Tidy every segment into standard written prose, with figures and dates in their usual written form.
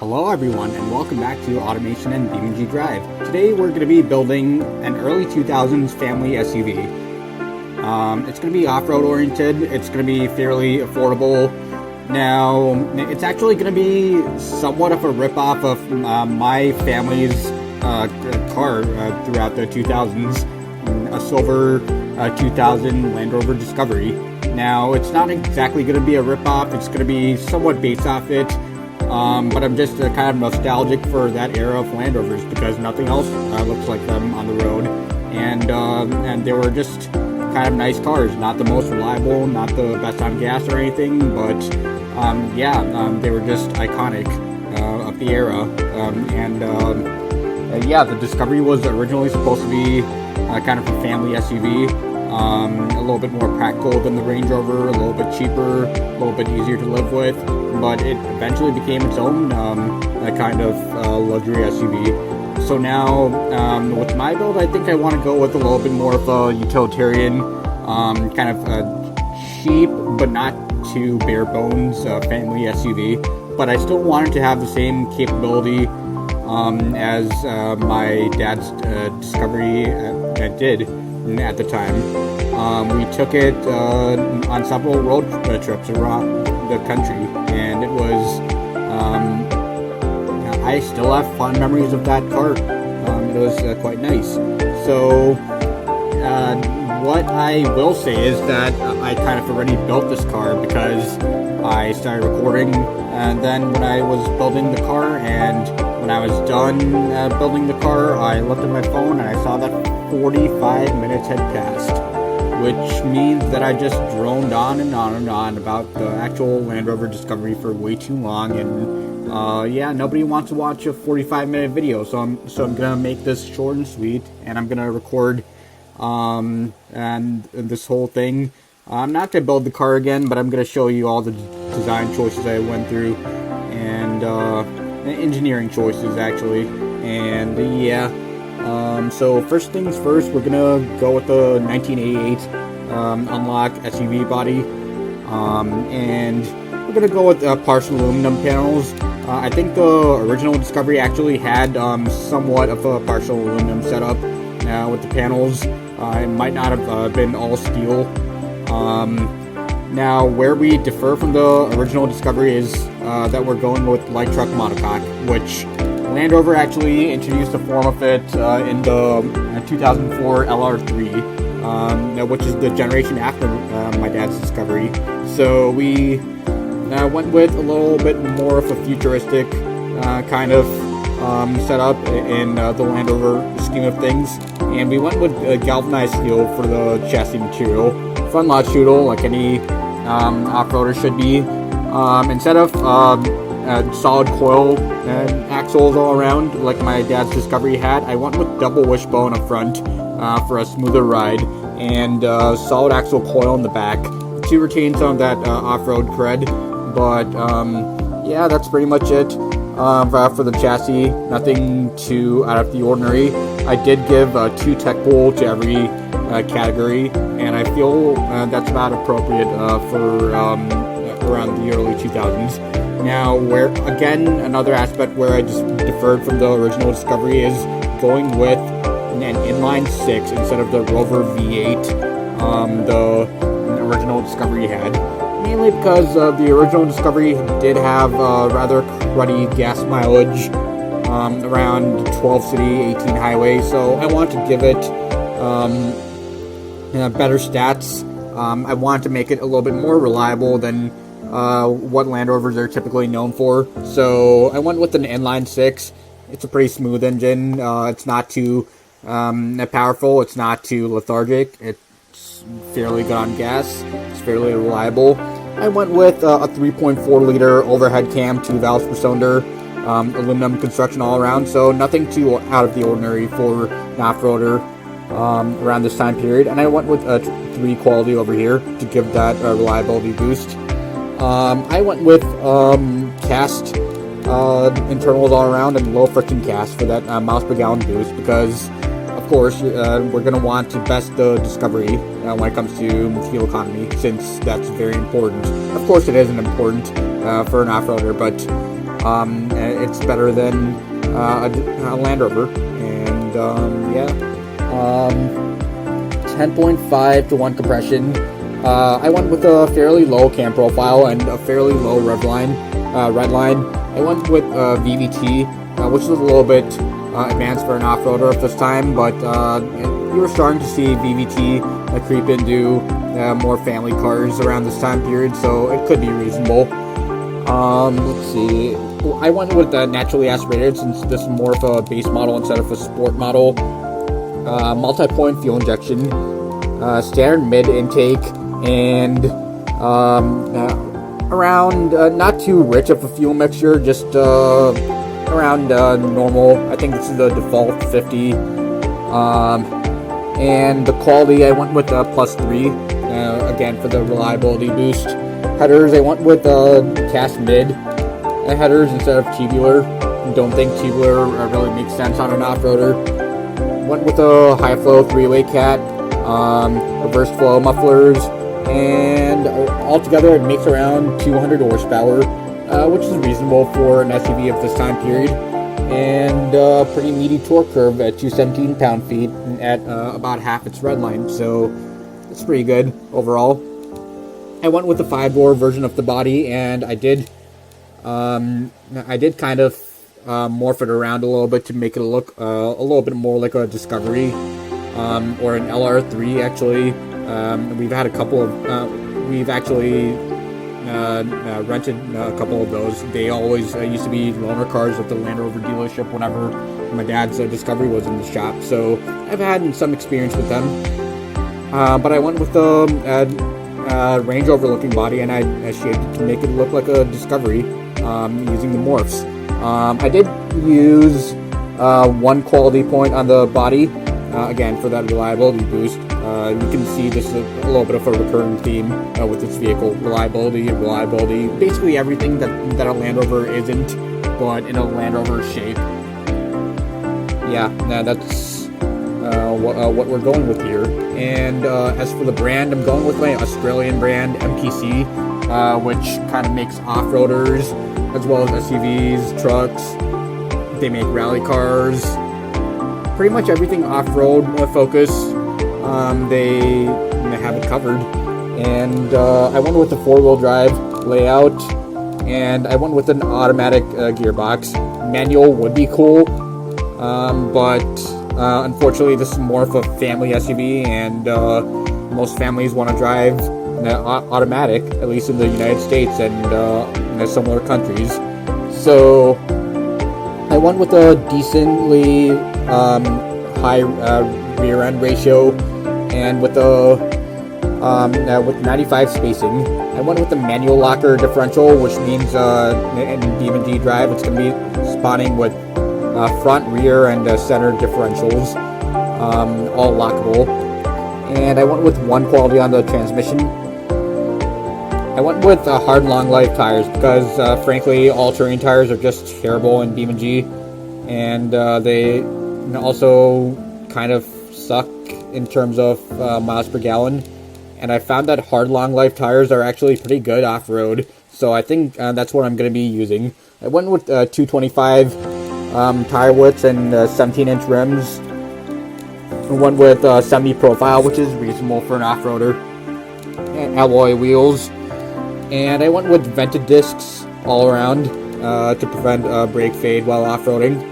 Hello everyone, and welcome back to Automation and BeamNG.drive. Today we're going to be building an early 2000s family SUV. It's going to be off-road oriented, it's going to be fairly affordable. Now, it's actually going to be somewhat of a rip-off of my family's car throughout the 2000s, a silver 2000 Land Rover Discovery. Now, it's not exactly going to be a rip-off, it's going to be somewhat based off it. But I'm just kind of nostalgic for that era of Land Rovers because nothing else looks like them on the road, and they were just kind of nice cars. Not the most reliable, not the best on gas or anything, but they were just iconic of the era. The Discovery was originally supposed to be kind of a family SUV. A little bit more practical than the Range Rover, a little bit cheaper, a little bit easier to live with, but it eventually became its own kind of luxury SUV. So now, with my build, I think I want to go with a little bit more of a utilitarian, kind of cheap, but not too bare bones family SUV. But I still wanted to have the same capability as my dad's Discovery did at the time. We took it on several road trips around the country, and it was I still have fond memories of that car. It was quite nice. So what I will say is that I kind of already built this car because I started recording, and then when I was building the car, and when I was done building the car, I looked at my phone and I saw that 45 minutes had passed, which means that I just droned on and on and on about the actual Land Rover Discovery for way too long, and nobody wants to watch a 45-minute video, so I'm gonna make this short and sweet, and I'm gonna record and this whole thing. I'm not gonna build the car again, but I'm gonna show you all the design choices I went through, and engineering choices actually, and so first things first, we're gonna go with the 1988 unlock SUV body, and we're gonna go with partial aluminum panels. I think the original Discovery actually had somewhat of a partial aluminum setup with the panels. It might not have been all steel. Now, where we differ from the original Discovery is that we're going with light truck monocoque, which Land Rover actually introduced a form of it in the 2004 LR3, which is the generation after my dad's Discovery. So we went with a little bit more of a futuristic kind of setup in the Land Rover scheme of things, and we went with galvanized steel for the chassis material. Front longitudinal, like any off-roader should be. Instead of solid coil axles all around like my dad's Discovery had, I went with double wishbone up front for a smoother ride, and solid axle coil in the back to retain some of that off-road cred. But that's pretty much it for the chassis. Nothing too out of the ordinary. I did give 2 tech pool to every category, and I feel that's about appropriate for around the early 2000s. Now, where again, another aspect where I just deferred from the original Discovery is going with an inline 6 instead of the Rover V8 the original Discovery had. Mainly because the original Discovery did have rather cruddy gas mileage, around 12 city, 18 highway, so I wanted to give it better stats. I wanted to make it a little bit more reliable than what Land Rovers are typically known for. So I went with an inline 6. It's a pretty smooth engine. It's not too powerful. It's not too lethargic. It's fairly good on gas. It's fairly reliable. I went with a 3.4 liter overhead cam, 2 valves per cylinder, aluminum construction all around. So nothing too out of the ordinary for an off-roader around this time period. And I went with a 3 quality over here to give that reliability boost. I went with cast internals all around and low friction cast for that miles per gallon boost because, of course, we're going to want to best the Discovery when it comes to fuel economy, since that's very important. Of course, it isn't important for an off-roader, but it's better than a Land Rover. And yeah, 10.5 to 1 compression. I went with a fairly low cam profile and a fairly low red line. I went with VVT, which is a little bit advanced for an off-roader at this time, but you were starting to see VVT creep into more family cars around this time period, so it could be reasonable. Let's see. I went with naturally aspirated since this is more of a base model instead of a sport model. Multi-point fuel injection, standard mid intake, and around not too rich of a fuel mixture, just around normal. I think this is the default 50. And the quality, I went with +3, again for the reliability boost. Headers, I went with cast mid headers instead of tubular. Don't think tubular really makes sense on an off-roader. Went with a high flow 3-way cat, reverse flow mufflers, and altogether it makes around 200 horsepower, which is reasonable for an SUV of this time period, and pretty meaty torque curve at 217 pound-feet at about half its red line, so it's pretty good overall. I went with the 5-door version of the body, and I did kind of morph it around a little bit to make it look a little bit more like a Discovery or an LR3 actually. We've had a couple of we've actually rented a couple of those. They always used to be loaner cars at the Land Rover dealership whenever my dad's Discovery was in the shop, so I've had some experience with them. But I went with the Range Rover looking body, and I shaped it to make it look like a Discovery using the morphs. I did use one quality point on the body, again for that reliability boost. You can see this is a little bit of a recurring theme with this vehicle: reliability, basically everything that a Land Rover isn't, but in a Land Rover shape. Yeah, that's what we're going with here. And as for the brand, I'm going with my Australian brand, MTC, which kind of makes off-roaders as well as SUVs, trucks. They make rally cars, pretty much everything off-road focus. They have it covered. And I went with the 4-wheel drive layout, and I went with an automatic gearbox. Manual would be cool, but unfortunately this is more of a family SUV, and most families want to drive automatic, at least in the United States and in similar countries. So I went with a decently high rear end ratio, and with with 95 spacing. I went with the manual locker differential, which means in BeamNG.drive it's going to be spawning with front, rear, and center differentials, all lockable. And I went with one quality on the transmission. I went with hard long life tires because frankly all terrain tires are just terrible in BeamNG, and they also kind of suck in terms of miles per gallon. And I found that hard long life tires are actually pretty good off-road, so I think that's what I'm going to be using. I went with 225 tire widths and 17-inch rims. I went with semi-profile, which is reasonable for an off-roader, and alloy wheels. And I went with vented discs all around to prevent brake fade while off-roading.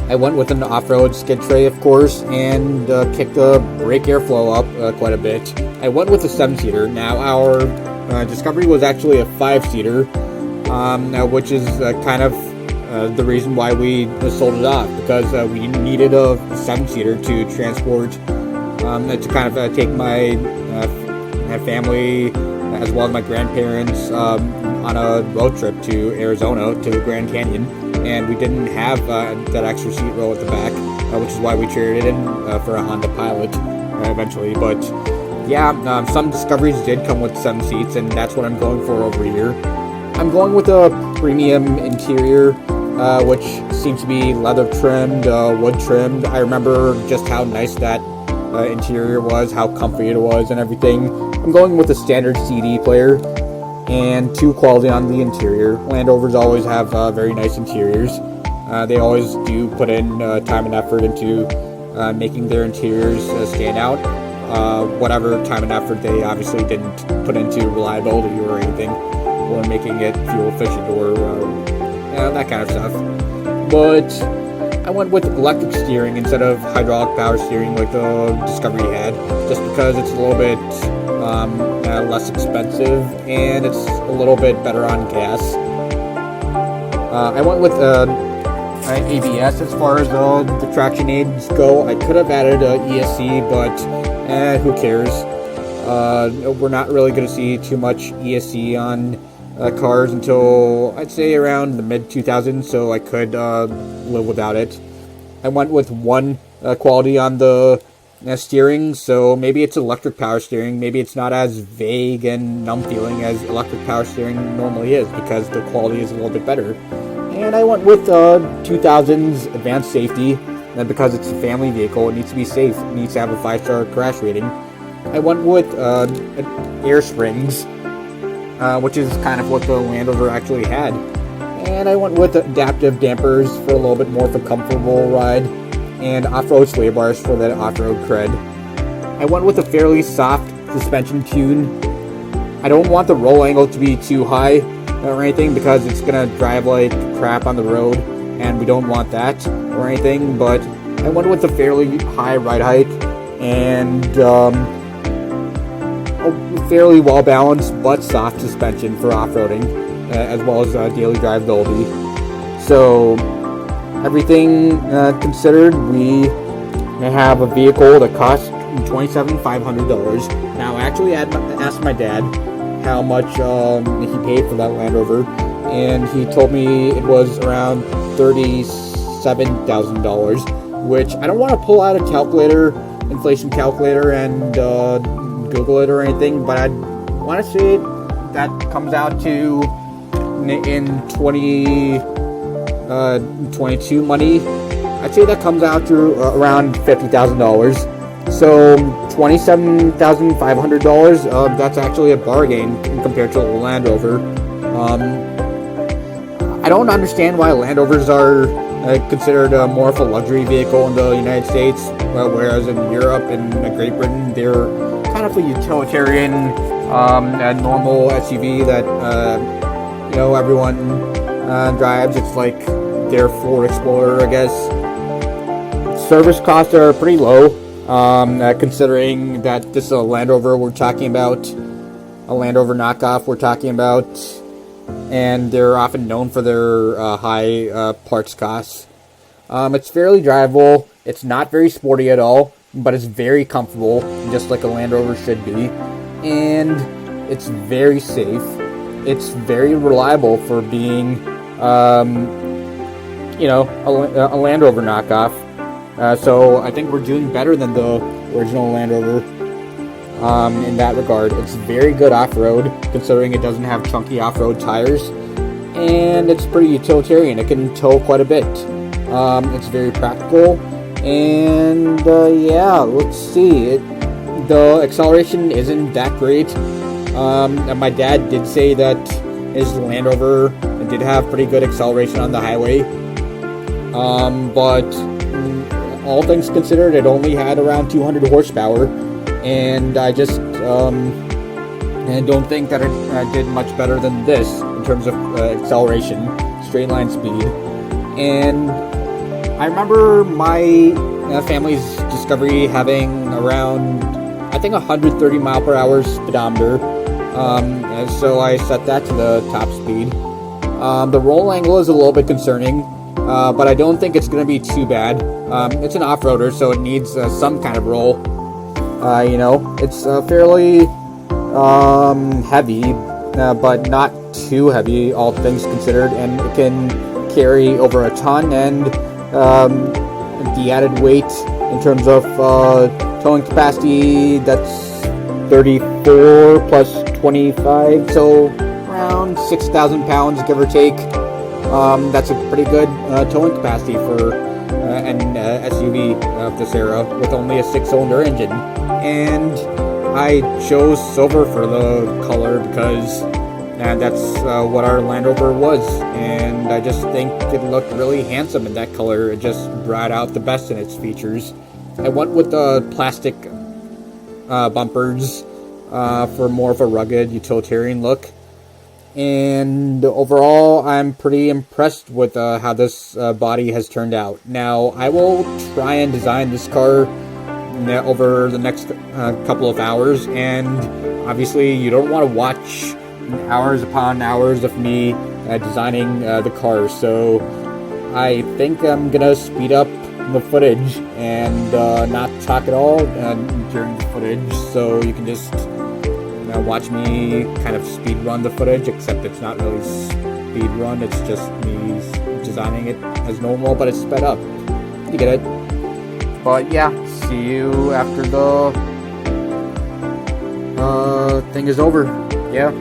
I went with an off-road skid tray, of course, and kicked the brake airflow up quite a bit. I went with a 7-seater. Now, our Discovery was actually a 5-seater, which is kind of the reason why we sold it off, because we needed a 7-seater to transport, to kind of take my family as well as my grandparents on a road trip to Arizona, to the Grand Canyon. And we didn't have that extra seat row at the back, which is why we traded it in for a Honda Pilot eventually. But yeah, some Discoveries did come with 7 seats, and that's what I'm going for over here. I'm going with a premium interior, which seems to be leather trimmed, wood trimmed. I remember just how nice that interior was, how comfy it was and everything. I'm going with a standard CD player. and 2, quality on the interior. Land Rovers always have very nice interiors. They always do put in time and effort into making their interiors stand out. Whatever time and effort they obviously didn't put into reliability or anything, or making it fuel efficient or that kind of stuff. But I went with electric steering instead of hydraulic power steering like the Discovery had, just because it's a little bit less expensive and it's a little bit better on gas. I went with ABS as far as the traction aids go. I could have added ESC, but who cares? We're not really going to see too much ESC on cars until I'd say around the mid-2000s, so I could live without it. I went with 1 quality on the steering, so maybe it's electric power steering. Maybe it's not as vague and numb feeling as electric power steering normally is, because the quality is a little bit better. And I went with 2000's advanced safety, and because it's a family vehicle, it needs to be safe. It needs to have a 5-star crash rating. I went with air springs, which is kind of what the Land Rover actually had. And I went with adaptive dampers for a little bit more of a comfortable ride, and off-road sway bars for that off-road cred. I went with a fairly soft suspension tune. I don't want the roll angle to be too high or anything, because it's gonna drive like crap on the road, and we don't want that or anything. But I went with a fairly high ride height and a fairly well balanced but soft suspension for off-roading, as well as daily drivability. So everything considered, we have a vehicle that costs $27,500. Now, I actually asked my dad how much he paid for that Land Rover, and he told me it was around $37,000, which I don't want to pull out a calculator, inflation calculator, and Google it or anything, but I want to say that comes out to, in 2022 money, I'd say that comes out to around $50,000. So $27,500, that's actually a bargain compared to a Land Rover. I don't understand why Land Rovers are considered more of a luxury vehicle in the United States, whereas in Europe and Great Britain, they're kind of a utilitarian, normal SUV that everyone drives. It's like their Ford Explorer, I guess. Service costs are pretty low, considering that this is a Land Rover we're talking about, a Land Rover knockoff we're talking about, and they're often known for their high parts costs. It's fairly drivable. It's not very sporty at all, but it's very comfortable, just like a Land Rover should be. And it's very safe. It's very reliable for being, a Land Rover knockoff. So I think we're doing better than the original Land Rover in that regard. It's very good off-road, considering it doesn't have chunky off-road tires. And it's pretty utilitarian. It can tow quite a bit. It's very practical. And let's see. The acceleration isn't that great. And my dad did say that his Land Rover did have pretty good acceleration on the highway. But all things considered, it only had around 200 horsepower. And I just don't think that it did much better than this in terms of acceleration, straight line speed. And I remember my family's Discovery having around, I think, 130 mile per hour speedometer, and so I set that to the top speed. The roll angle is a little bit concerning, but I don't think it's going to be too bad. It's an off-roader, so it needs some kind of roll. It's fairly heavy, but not too heavy, all things considered, and it can carry over a ton, and the added weight in terms of towing capacity, that's 34 plus 25, so around 6,000 pounds, give or take. That's a pretty good towing capacity for an SUV of this era with only a 6-cylinder engine. And I chose silver for the color because And that's what our Land Rover was, and I just think it looked really handsome in that color. It just brought out the best in its features. I went with the plastic bumpers for more of a rugged utilitarian look, and overall I'm pretty impressed with how this body has turned out. Now I will try and design this car over the next couple of hours, and obviously you don't want to watch hours upon hours of me designing the car, so I think I'm gonna speed up the footage and not talk at all during the footage, so you can just watch me kind of speed run the footage, except it's not really speed run, it's just me designing it as normal, but it's sped up. You get it? But yeah, see you after the thing is over. Yeah.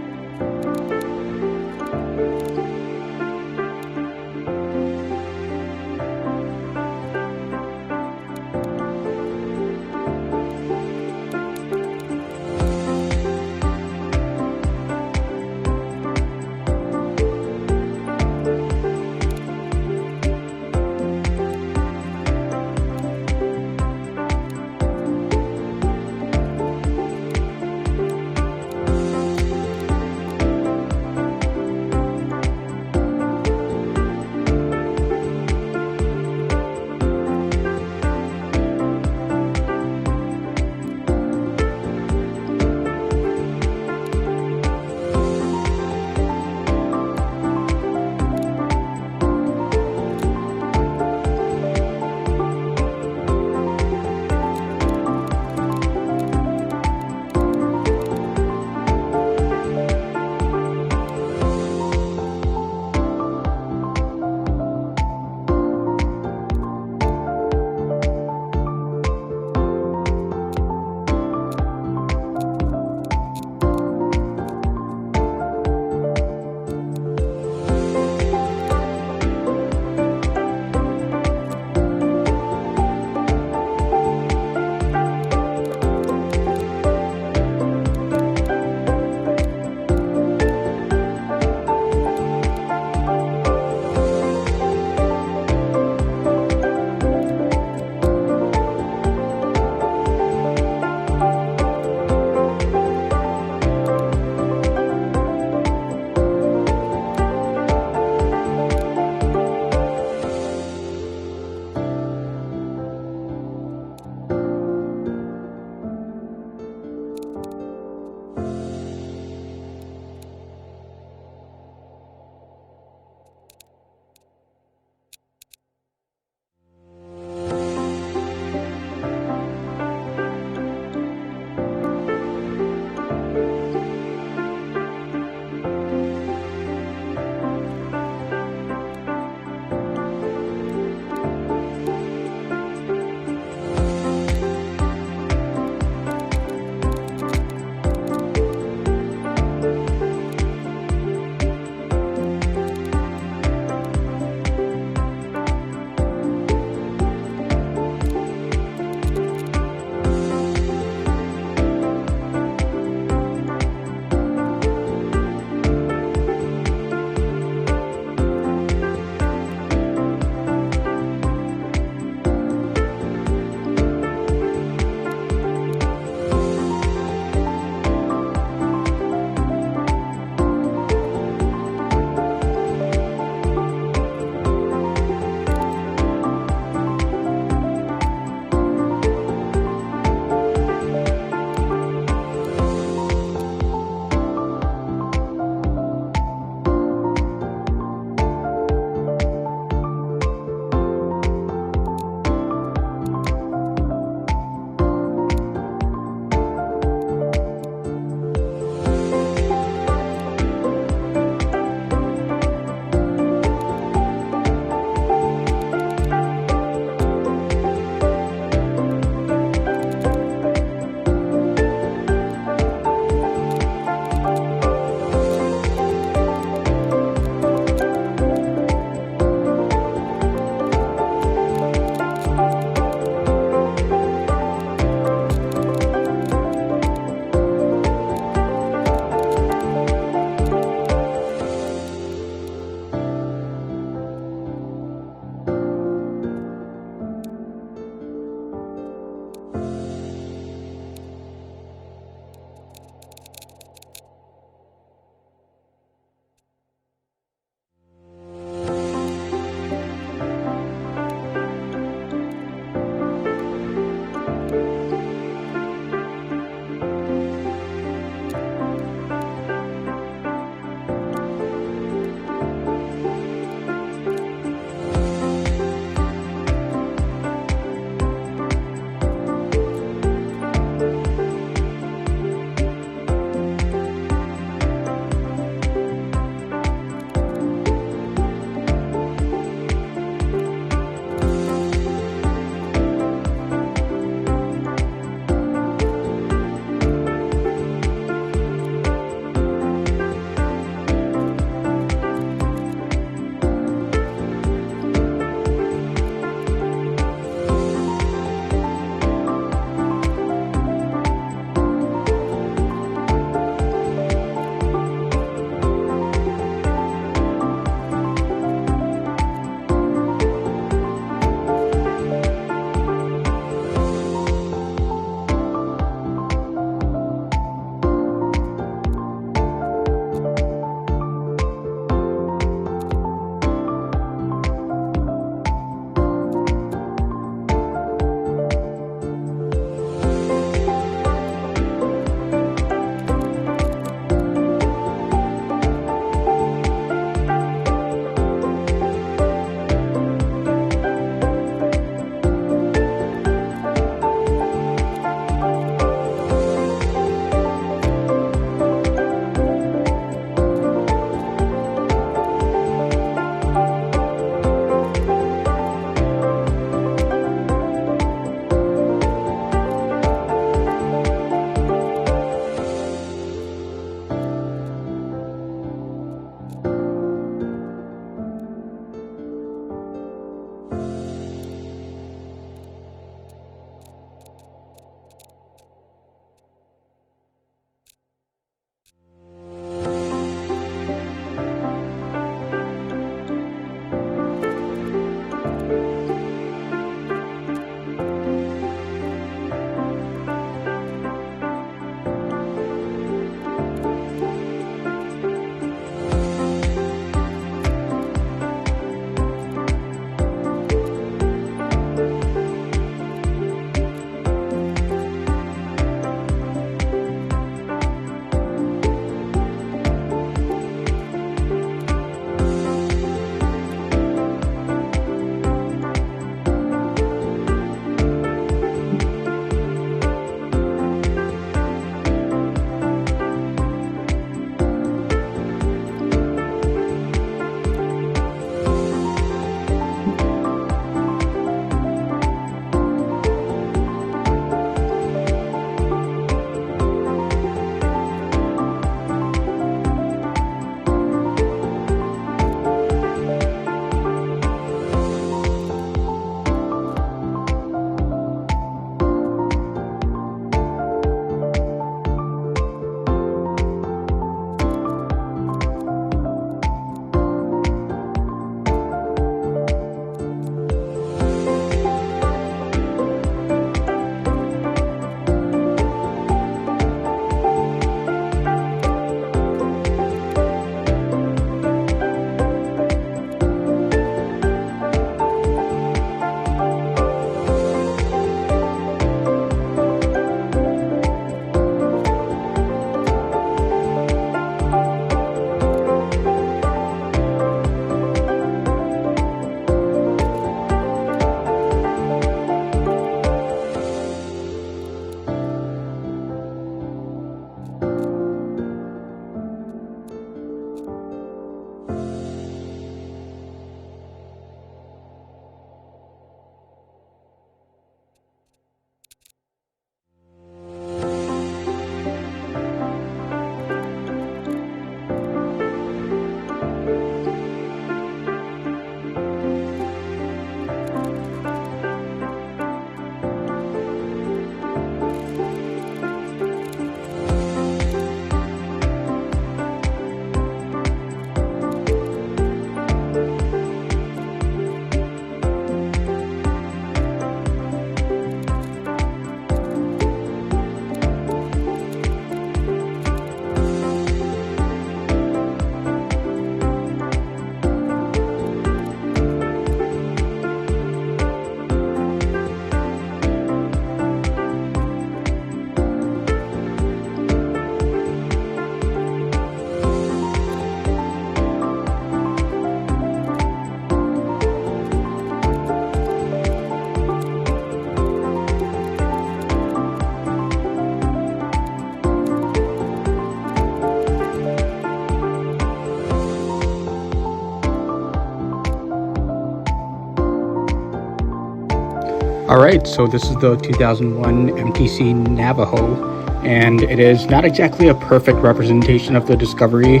Alright, so this is the 2001 MTC Navajo, and it is not exactly a perfect representation of the Discovery,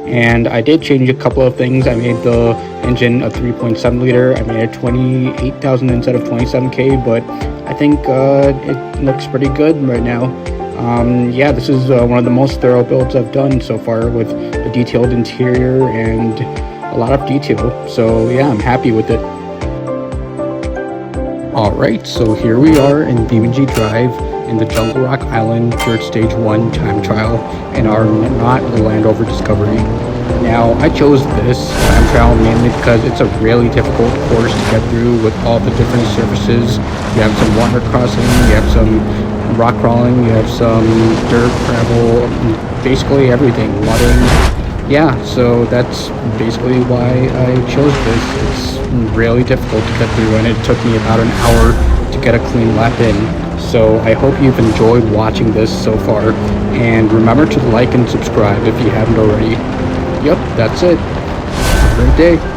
and I did change a couple of things. I made the engine a 3.7 liter, I made it 28,000 instead of 27k, but I think it looks pretty good right now. Yeah, this is one of the most thorough builds I've done so far, with a detailed interior and a lot of detail, so yeah, I'm happy with it. Alright, so here we are in BeamNG.drive in the Jungle Rock Island Dirt Stage 1 time trial in our not Land Rover Discovery. Now, I chose this time trial mainly because it's a really difficult course to get through with all the different surfaces. You have some water crossing, you have some rock crawling, you have some dirt, gravel, basically everything, mudding. Yeah, so that's basically why I chose this. It's really difficult to get through, and it took me about an hour to get a clean lap in. So I hope you've enjoyed watching this so far, and remember to like and subscribe if you haven't already. Yep, that's it. Have a great day.